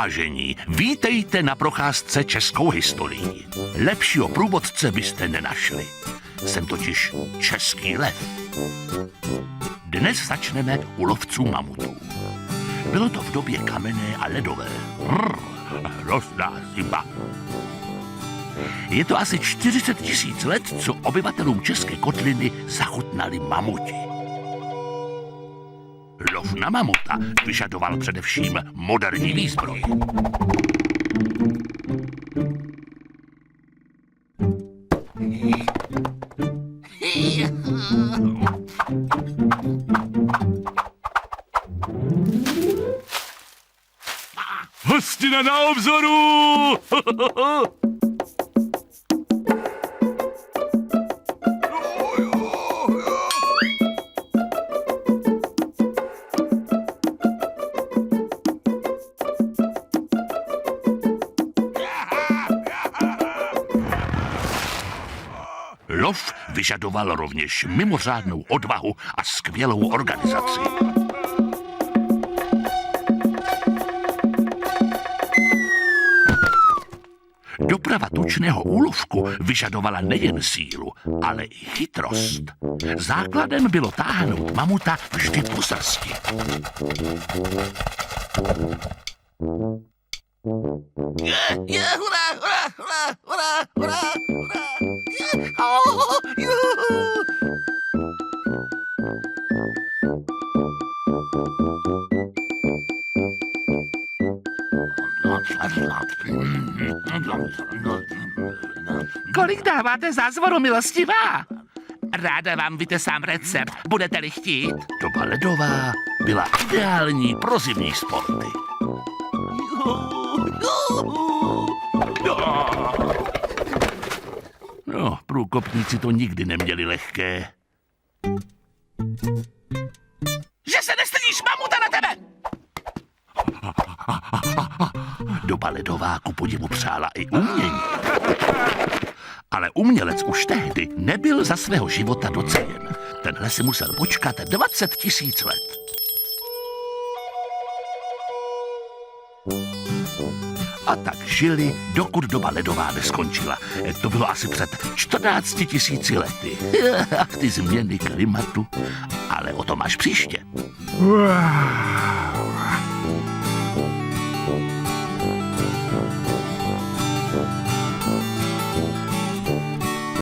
Vážení, vítejte na procházce českou historií. Lepšího průvodce byste nenašli. Jsem totiž český lev. Dnes začneme u lovců mamutů. Bylo to v době kamenné a ledové. Hrozná zima. Je to asi 40 000 let, co obyvatelům České kotliny zachutnali mamuti. Lov na mamuta vyžadoval především moderní výzbroj. Hostina na obzoru! Lov vyžadoval rovněž mimořádnou odvahu a skvělou organizaci. Doprava tučného úlovku vyžadovala nejen sílu, ale i chytrost. Základem bylo táhnout mamuta vždy po srsti. Hurá, hurá, hurá, hurá, hurá, hurá. Juhu. Kolik dáváte za zvoru, milostivá? Ráda vám vytesám recept, budete-li chtít. Doba ledová byla ideální pro zimní sporty. No, průkopníci to nikdy neměli lehké. Že se nestydíš, mamuta na tebe! Doba ledová ku podivu přála i umění. Ale umělec už tehdy nebyl za svého života doceněn. Tenhle si musel počkat 20 000 let. A tak žili, dokud doba ledová neskončila. To bylo asi před 14 000 lety. Ach, ty změny klimatu. Ale o tom až příště.